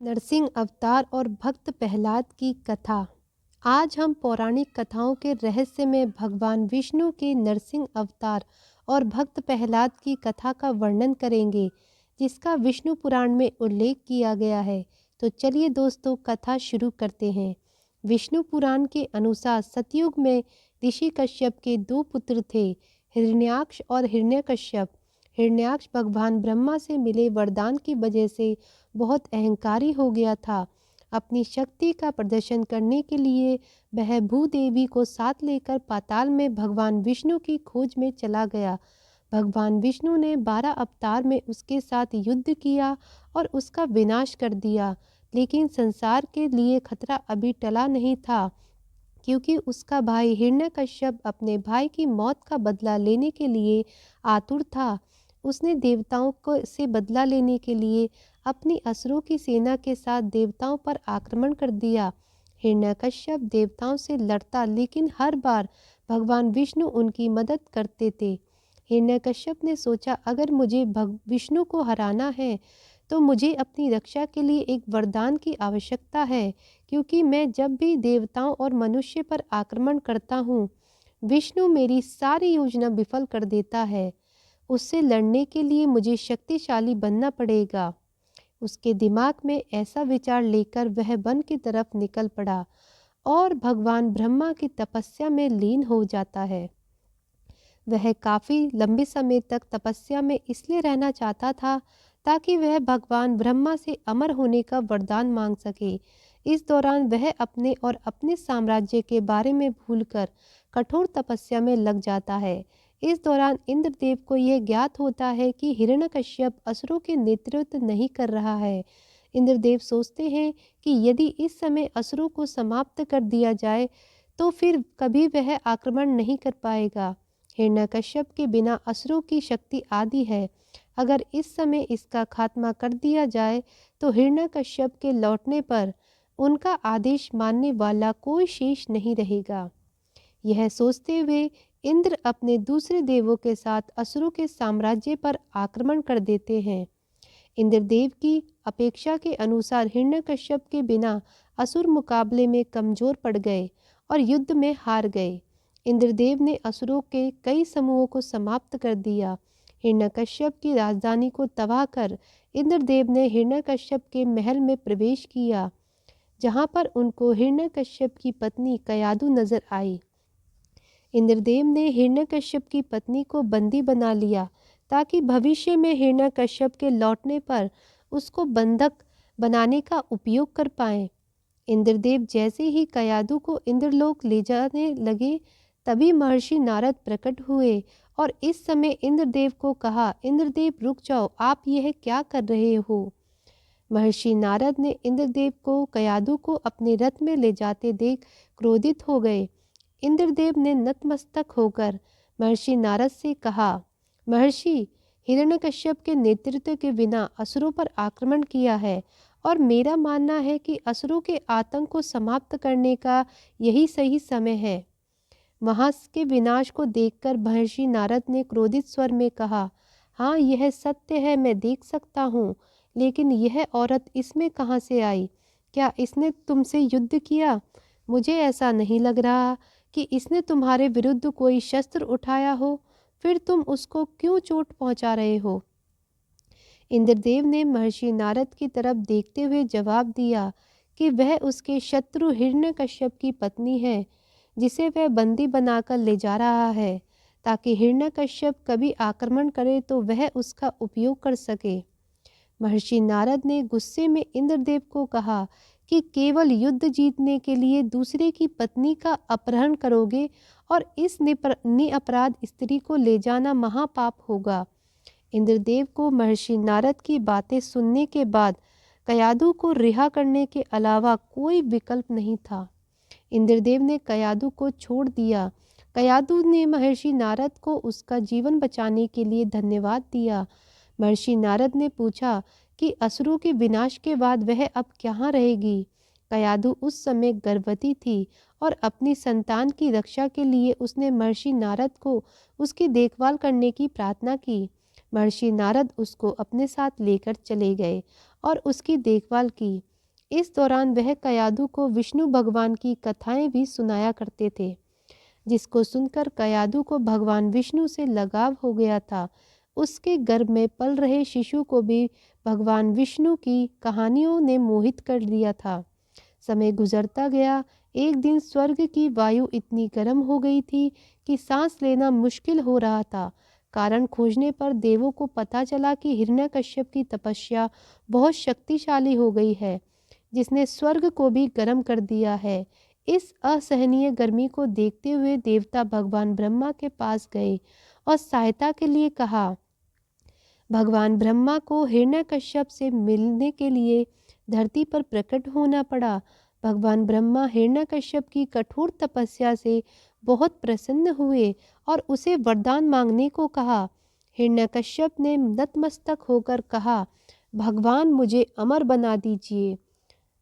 नरसिंह अवतार और भक्त प्रहलाद की कथा। आज हम पौराणिक कथाओं के रहस्य में भगवान विष्णु के नरसिंह अवतार और भक्त प्रहलाद की कथा का वर्णन करेंगे, जिसका विष्णु पुराण में उल्लेख किया गया है। तो चलिए दोस्तों, कथा शुरू करते हैं। विष्णु पुराण के अनुसार सतयुग में ऋषि कश्यप के दो पुत्र थे, हिरण्याक्ष और हिरण्यकश्यप। हिरण्याक्ष भगवान ब्रह्मा से मिले वरदान की वजह से बहुत अहंकारी हो गया था। अपनी शक्ति का प्रदर्शन करने के लिए वह भूदेवी को साथ लेकर पाताल में भगवान विष्णु की खोज में चला गया। भगवान विष्णु ने 12 अवतार में उसके साथ युद्ध किया और उसका विनाश कर दिया, लेकिन संसार के लिए खतरा अभी टला नहीं था, क्योंकि उसका भाई हिरण्यकश्यप अपने भाई की मौत का बदला लेने के लिए आतुर था। उसने देवताओं को से बदला लेने के लिए अपनी असुरों की सेना के साथ देवताओं पर आक्रमण कर दिया। हिरण्यकश्यप देवताओं से लड़ता, लेकिन हर बार भगवान विष्णु उनकी मदद करते थे। हिरण्यकश्यप ने सोचा, अगर मुझे विष्णु को हराना है तो मुझे अपनी रक्षा के लिए एक वरदान की आवश्यकता है, क्योंकि मैं जब भी देवताओं और मनुष्य पर आक्रमण करता हूँ, विष्णु मेरी सारी योजना विफल कर देता है। उससे लड़ने के लिए मुझे शक्तिशाली बनना पड़ेगा। उसके दिमाग में ऐसा विचार लेकर वह वन की तरफ निकल पड़ा और भगवान ब्रह्मा की तपस्या में लीन हो जाता है। वह काफ़ी लंबे समय तक तपस्या में इसलिए रहना चाहता था ताकि वह भगवान ब्रह्मा से अमर होने का वरदान मांग सके। इस दौरान वह अपने और अपने साम्राज्य के बारे में भूलकर कठोर तपस्या में लग जाता है। इस दौरान इंद्रदेव को यह ज्ञात होता है कि हिरण्यकश्यप असुरों के नेतृत्व नहीं कर रहा है। इंद्रदेव सोचते हैं कि यदि इस समय असुरों को समाप्त कर दिया जाए तो फिर कभी वह आक्रमण नहीं कर पाएगा। हिरण्यकश्यप के बिना असुरों की शक्ति आदि है। अगर इस समय इसका खात्मा कर दिया जाए तो हिरण्यकश्यप के लौटने पर उनका आदेश मानने वाला कोई शेष नहीं रहेगा। यह सोचते हुए इंद्र अपने दूसरे देवों के साथ असुरों के साम्राज्य पर आक्रमण कर देते हैं। इंद्रदेव की अपेक्षा के अनुसार हिरण्यकश्यप के बिना असुर मुकाबले में कमजोर पड़ गए और युद्ध में हार गए। इंद्रदेव ने असुरों के कई समूहों को समाप्त कर दिया। हिरण्यकश्यप की राजधानी को तबाह कर इंद्रदेव ने हिरण्यकश्यप के महल में प्रवेश किया, जहां पर उनको हिरण्यकश्यप की पत्नी कयादु नजर आई। इंद्रदेव ने हिरण्यकश्यप की पत्नी को बंदी बना लिया ताकि भविष्य में हिरण्यकश्यप के लौटने पर उसको बंधक बनाने का उपयोग कर पाएं। इंद्रदेव जैसे ही कयादु को इंद्रलोक ले जाने लगे, तभी महर्षि नारद प्रकट हुए और इस समय इंद्रदेव को कहा, इंद्रदेव रुक जाओ, आप यह क्या कर रहे हो। महर्षि नारद ने इंद्रदेव को कयादु को अपने रथ में ले जाते देख क्रोधित हो गए। इंद्रदेव ने नतमस्तक होकर महर्षि नारद से कहा, महर्षि, हिरण्यकश्यप के नेतृत्व के बिना असुरों पर आक्रमण किया है और मेरा मानना है कि असुरों के आतंक को समाप्त करने का यही सही समय है। महास के विनाश को देखकर महर्षि नारद ने क्रोधित स्वर में कहा, हाँ, यह सत्य है, मैं देख सकता हूँ, लेकिन यह औरत इसमें कहाँ से आई? क्या इसने तुमसे युद्ध किया? मुझे ऐसा नहीं लग रहा कि इसने तुम्हारे विरुद्ध कोई शस्त्र उठाया हो, फिर तुम उसको क्यों चोट पहुंचा रहे हो? इंद्रदेव ने महर्षि नारद की तरफ देखते हुए जवाब दिया कि वह उसके शत्रु हिरण्यकश्यप की पत्नी है, जिसे वह बंदी बनाकर ले जा रहा है, ताकि हिरण्यकश्यप कभी आक्रमण करे तो वह उसका उपयोग कर सके। महर्षि नारद ने गुस्से में इंद्रदेव को कहा कि केवल युद्ध जीतने के लिए दूसरे की पत्नी का अपहरण करोगे और इस निरपराध स्त्री को ले जाना महापाप होगा। इंद्रदेव को महर्षि नारद की बातें सुनने के बाद कयादु को रिहा करने के अलावा कोई विकल्प नहीं था। इंद्रदेव ने कयादु को छोड़ दिया। कयादु ने महर्षि नारद को उसका जीवन बचाने के लिए धन्यवाद दिया। महर्षि नारद ने पूछा कि असुरों के विनाश के बाद वह अब कहाँ रहेगी। कयादु उस समय गर्भवती थी और अपनी संतान की रक्षा के लिए उसने महर्षि नारद को उसकी देखभाल करने की प्रार्थना की। महर्षि नारद उसको अपने साथ लेकर चले गए और उसकी देखभाल की। इस दौरान वह कयादू को विष्णु भगवान की कथाएं भी सुनाया करते थे, जिसको सुनकर कयादू को भगवान विष्णु से लगाव हो गया था। उसके गर्भ में पल रहे शिशु को भी भगवान विष्णु की कहानियों ने मोहित कर दिया था। समय गुजरता गया। एक दिन स्वर्ग की वायु इतनी गर्म हो गई थी कि सांस लेना मुश्किल हो रहा था। कारण खोजने पर देवों को पता चला कि हिरण्यकश्यप की तपस्या बहुत शक्तिशाली हो गई है, जिसने स्वर्ग को भी गर्म कर दिया है। इस असहनीय गर्मी को देखते हुए देवता भगवान ब्रह्मा के पास गए और सहायता के लिए कहा। भगवान ब्रह्मा को हिरण्यकश्यप से मिलने के लिए धरती पर प्रकट होना पड़ा। भगवान ब्रह्मा हिरण्यकश्यप की कठोर तपस्या से बहुत प्रसन्न हुए और उसे वरदान मांगने को कहा। हिरण्यकश्यप ने नतमस्तक होकर कहा, भगवान मुझे अमर बना दीजिए।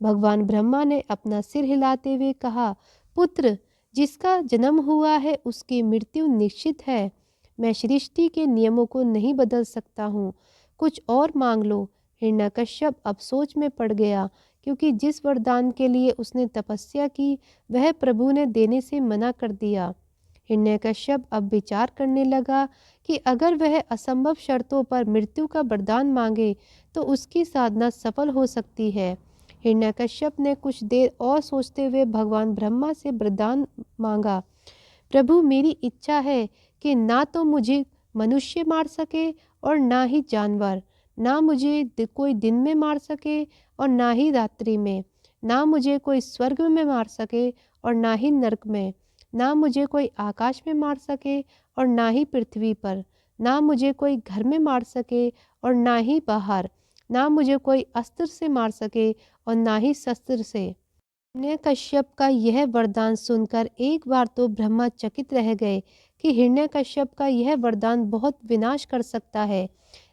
भगवान ब्रह्मा ने अपना सिर हिलाते हुए कहा, पुत्र, जिसका जन्म हुआ है उसकी मृत्यु निश्चित है। मैं सृष्टि के नियमों को नहीं बदल सकता हूँ। कुछ और मांग लो। हिरण्यकश्यप अब सोच में पड़ गया, क्योंकि जिस वरदान के लिए उसने तपस्या की वह प्रभु ने देने से मना कर दिया। हिरण्यकश्यप अब विचार करने लगा कि अगर वह असंभव शर्तों पर मृत्यु का वरदान मांगे तो उसकी साधना सफल हो सकती है। हिरण्यकश्यप ने कुछ देर और सोचते हुए भगवान ब्रह्मा से वरदान मांगा, प्रभु, मेरी इच्छा है कि ना तो मुझे मनुष्य मार सके और ना ही जानवर, ना मुझे कोई दिन में मार सके और ना ही रात्रि में, ना मुझे कोई स्वर्ग में मार सके और ना ही नरक में, ना मुझे कोई आकाश में मार सके और ना ही पृथ्वी पर, ना मुझे कोई घर में मार सके और ना ही बाहर, ना मुझे कोई अस्त्र से मार सके और ना ही शस्त्र से। हिरण्यकश्यप का यह वरदान सुनकर एक बार तो ब्रह्मा चकित रह गए कि हिरण्यकश्यप का यह वरदान बहुत विनाश कर सकता है,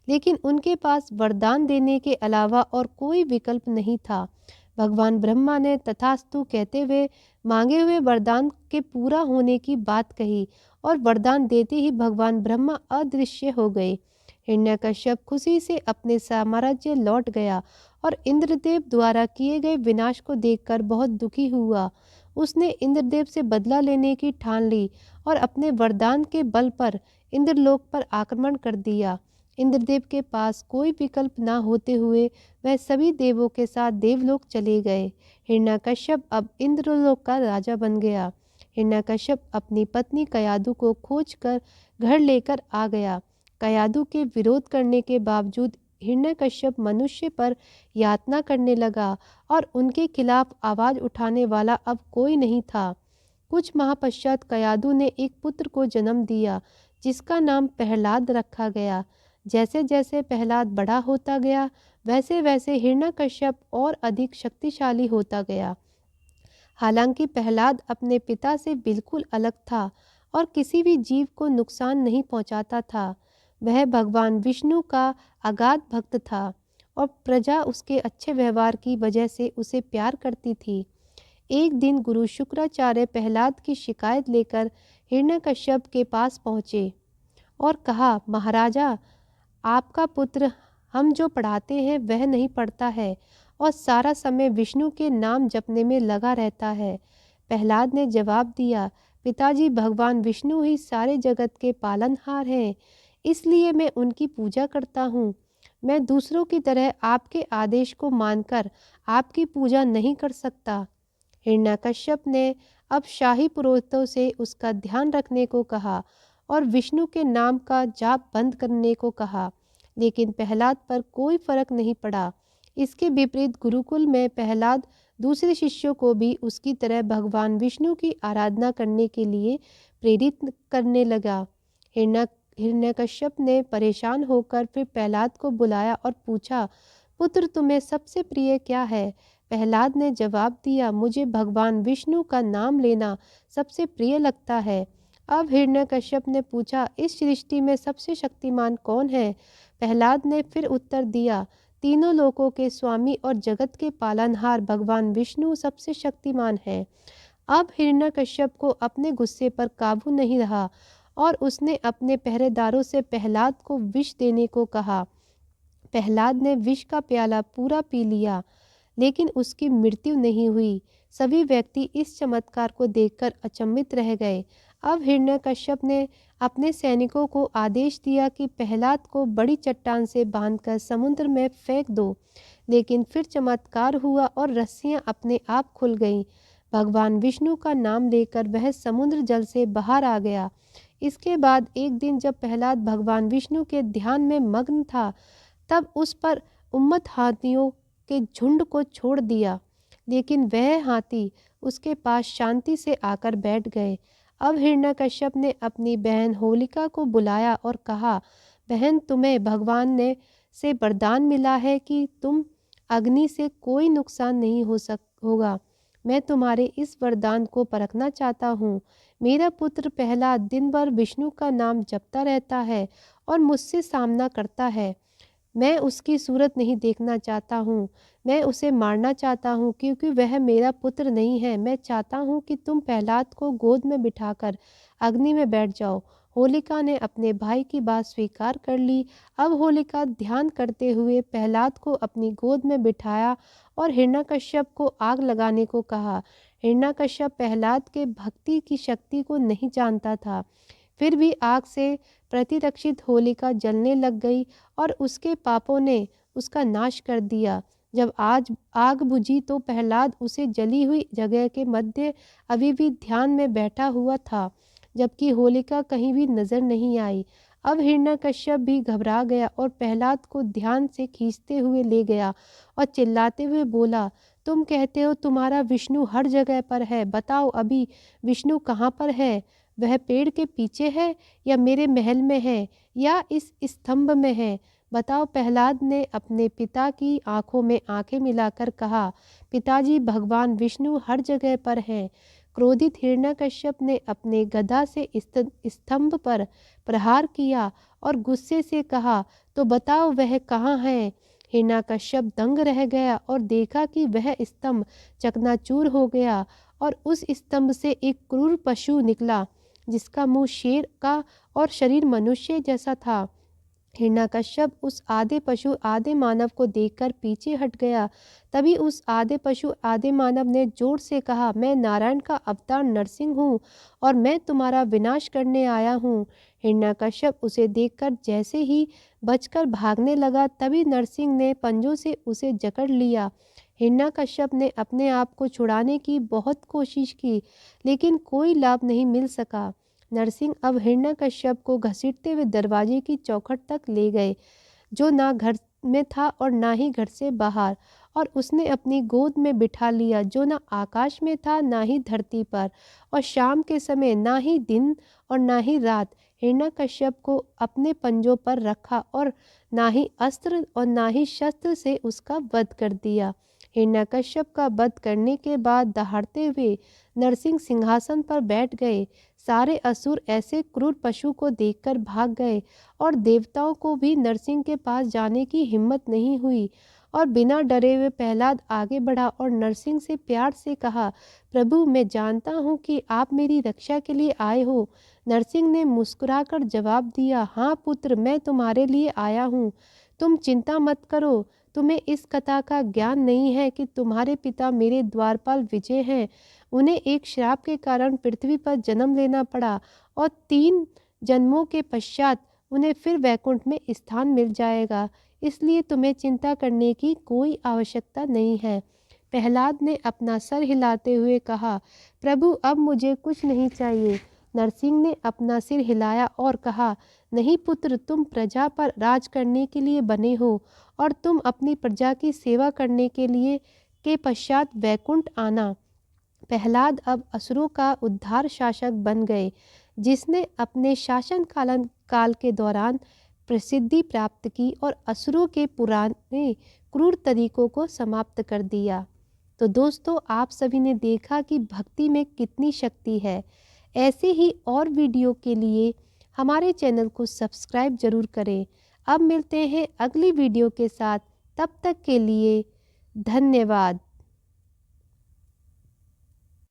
लेकिन उनके पास वरदान देने के अलावा और कोई विकल्प नहीं था। भगवान ब्रह्मा ने तथास्तु कहते हुए मांगे हुए वरदान के पूरा होने की बात कही और वरदान देते ही भगवान ब्रह्मा अदृश्य हो गए। हिरण्यकश्यप खुशी से अपने साम्राज्य लौट गया और इंद्रदेव द्वारा किए गए विनाश को देखकर बहुत दुखी हुआ। उसने इंद्रदेव से बदला लेने की ठान ली और अपने वरदान के बल पर इंद्रलोक पर आक्रमण कर दिया। इंद्रदेव के पास कोई विकल्प न होते हुए वह सभी देवों के साथ देवलोक चले गए। हिरण्यकश्यप अब इंद्रलोक का राजा बन गया। हिरण्यकश्यप अपनी पत्नी कयादु को खोजकर घर लेकर आ गया। कयादु के विरोध करने के बावजूद हिरण्यकश्यप मनुष्य पर यातना करने लगा और उनके खिलाफ आवाज उठाने वाला अब कोई नहीं था। कुछ माह पश्चात कयादु ने एक पुत्र को जन्म दिया, जिसका नाम प्रहलाद रखा गया। जैसे जैसे प्रहलाद बड़ा होता गया वैसे वैसे हिरण्यकश्यप और अधिक शक्तिशाली होता गया। हालांकि प्रहलाद अपने पिता से बिल्कुल अलग था और किसी भी जीव को नुकसान नहीं पहुंचाता था। वह भगवान विष्णु का अगाध भक्त था और प्रजा उसके अच्छे व्यवहार की वजह से उसे प्यार करती थी। एक दिन गुरु शुक्राचार्य प्रहलाद की शिकायत लेकर हिरण्यकश्यप के पास पहुँचे और कहा, महाराजा, आपका पुत्र हम जो पढ़ाते हैं वह नहीं पढ़ता है और सारा समय विष्णु के नाम जपने में लगा रहता है। प्रहलाद ने जवाब दिया, पिताजी, भगवान विष्णु ही सारे जगत के पालनहार हैं, इसलिए मैं उनकी पूजा करता हूँ। मैं दूसरों की तरह आपके आदेश को मानकर आपकी पूजा नहीं कर सकता। हिरण्यकश्यप ने अब शाही पुरोहितों से उसका ध्यान रखने को कहा और विष्णु के नाम का जाप बंद करने को कहा, लेकिन प्रहलाद पर कोई फर्क नहीं पड़ा। इसके विपरीत गुरुकुल में प्रहलाद दूसरे शिष्यों को भी उसकी तरह भगवान विष्णु की आराधना करने के लिए प्रेरित करने लगा। हिरण्यकश्यप ने परेशान होकर फिर प्रहलाद को बुलाया और पूछा, पुत्र, तुम्हें सबसे प्रिय क्या है? प्रहलाद ने जवाब दिया, मुझे भगवान विष्णु का नाम लेना सबसे प्रिय लगता है। अब हिरण्यकश्यप ने पूछा, इस सृष्टि में सबसे शक्तिमान कौन है? प्रहलाद ने फिर उत्तर दिया, तीनों लोकों के स्वामी और जगत के पालनहार भगवान विष्णु सबसे शक्तिमान है। अब हिरण्यकश्यप को अपने गुस्से पर काबू नहीं रहा और उसने अपने पहरेदारों से प्रहलाद को विष देने को कहा। प्रहलाद ने विष का प्याला पूरा पी लिया, लेकिन उसकी मृत्यु नहीं हुई। सभी व्यक्ति इस चमत्कार को देखकर अचंभित रह गए। अब हिरण्यकश्यप ने अपने सैनिकों को आदेश दिया कि प्रहलाद को बड़ी चट्टान से बांधकर समुद्र में फेंक दो। लेकिन फिर चमत्कार हुआ और रस्सियां अपने आप खुल गईं। भगवान विष्णु का नाम लेकर वह समुद्र जल से बाहर आ गया। इसके बाद एक दिन जब प्रहलाद भगवान विष्णु के ध्यान में मग्न था, तब उस पर उम्मत हाथियों के झुंड को छोड़ दिया, लेकिन वह हाथी उसके पास शांति से आकर बैठ गए। अब हिरण्यकश्यप ने अपनी बहन होलिका को बुलाया और कहा, बहन, तुम्हें भगवान ने से वरदान मिला है कि तुम अग्नि से कोई नुकसान नहीं होगा। मैं तुम्हारे इस वरदान को परखना चाहता हूँ। मेरा पुत्र प्रहलाद दिन भर विष्णु का नाम जपता रहता है और मुझसे सामना करता है। मैं उसकी सूरत नहीं देखना चाहता हूँ। मैं उसे मारना चाहता हूँ क्योंकि वह मेरा पुत्र नहीं है। मैं चाहता हूँ कि तुम प्रहलाद को गोद में बिठाकर अग्नि में बैठ जाओ। होलिका ने अपने भाई की बात स्वीकार कर ली। अब होलिका ध्यान करते हुए प्रहलाद को अपनी गोद में बिठाया और हिरण्यकश्यप को आग लगाने को कहा। हिरण्यकश्यप प्रहलाद के भक्ति की शक्ति को नहीं जानता था, फिर भी आग से प्रतिरक्षित होलिका जलने लग गई और उसके पापों ने उसका नाश कर दिया। जब आज आग बुझी तो प्रहलाद उसे जली हुई जगह के मध्य अभी भी ध्यान में बैठा हुआ था, जबकि होलिका कहीं भी नजर नहीं आई। अब हिरण्यकश्यप भी घबरा गया और प्रहलाद को ध्यान से खींचते हुए ले गया और चिल्लाते हुए बोला, तुम कहते हो तुम्हारा विष्णु हर जगह पर है, बताओ अभी विष्णु कहाँ पर है? वह पेड़ के पीछे है या मेरे महल में है या इस स्तंभ में है? बताओ। प्रहलाद ने अपने पिता की आंखों में आंखें मिलाकर कहा, पिताजी, भगवान विष्णु हर जगह पर हैं। क्रोधित हिरण्यकश्यप ने अपने गदा से स्तंभ पर प्रहार किया और गुस्से से कहा, तो बताओ वह कहाँ है? हिरण्यकश्यप दंग रह गया और देखा कि वह स्तंभ चकनाचूर हो गया और उस स्तंभ से एक क्रूर पशु निकला, जिसका मुंह शेर का और शरीर मनुष्य जैसा था। हिरण्यकश्यप उस आधे पशु आधे मानव को देखकर पीछे हट गया। तभी उस आधे पशु आधे मानव ने जोर से कहा, मैं नारायण का अवतार नरसिंह हूँ और मैं तुम्हारा विनाश करने आया हूँ। हिरण्यकश्यप उसे देखकर जैसे ही बचकर भागने लगा, तभी नरसिंह ने पंजों से उसे जकड़ लिया। हिरण्यकश्यप ने अपने आप को छुड़ाने की बहुत कोशिश की, लेकिन कोई लाभ नहीं मिल सका। नरसिंह अब हिरण्यकश्यप को घसीटते हुए दरवाजे की चौखट तक ले गए, जो ना घर में था और ना ही घर से बाहर, और उसने अपनी गोद में बिठा लिया, जो ना आकाश में था ना ही धरती पर, और शाम के समय ना ही दिन और ना ही रात हिरण्यकश्यप को अपने पंजों पर रखा और ना ही अस्त्र और ना ही शस्त्र से उसका वध कर दिया। हिरण्यकश्यप का वध करने के बाद दहाड़ते हुए नरसिंह सिंहासन पर बैठ गए। सारे असुर ऐसे क्रूर पशु को देखकर भाग गए और देवताओं को भी नरसिंह के पास जाने की हिम्मत नहीं हुई, और बिना डरे हुए प्रहलाद आगे बढ़ा और नरसिंह से प्यार से कहा, प्रभु, मैं जानता हूँ कि आप मेरी रक्षा के लिए आए हो। नरसिंह ने मुस्कुराकर जवाब दिया, हाँ पुत्र, मैं तुम्हारे लिए आया हूँ। तुम चिंता मत करो। तुम्हें इस कथा का ज्ञान नहीं है कि तुम्हारे पिता मेरे द्वारपाल विजय हैं। उन्हें एक श्राप के कारण पृथ्वी पर जन्म लेना पड़ा और 3 जन्मों के पश्चात उन्हें फिर वैकुंठ में स्थान मिल जाएगा, इसलिए तुम्हें चिंता करने की कोई आवश्यकता नहीं है। प्रहलाद ने अपना सर हिलाते हुए कहा, प्रभु, अब मुझे कुछ नहीं चाहिए। नरसिंह ने अपना सिर हिलाया और कहा, नहीं पुत्र, तुम प्रजा पर राज करने के लिए बने हो और तुम अपनी प्रजा की सेवा करने के पश्चात वैकुंठ आना। प्रहलाद अब असुरों का उद्धार शासक बन गए, जिसने अपने शासन काल के दौरान प्रसिद्धि प्राप्त की और असुरों के पुराने क्रूर तरीकों को समाप्त कर दिया। तो दोस्तों, आप सभी ने देखा कि भक्ति में कितनी शक्ति है। ऐसे ही और वीडियो के लिए हमारे चैनल को सब्सक्राइब जरूर करें। अब मिलते हैं अगली वीडियो के साथ, तब तक के लिए धन्यवाद।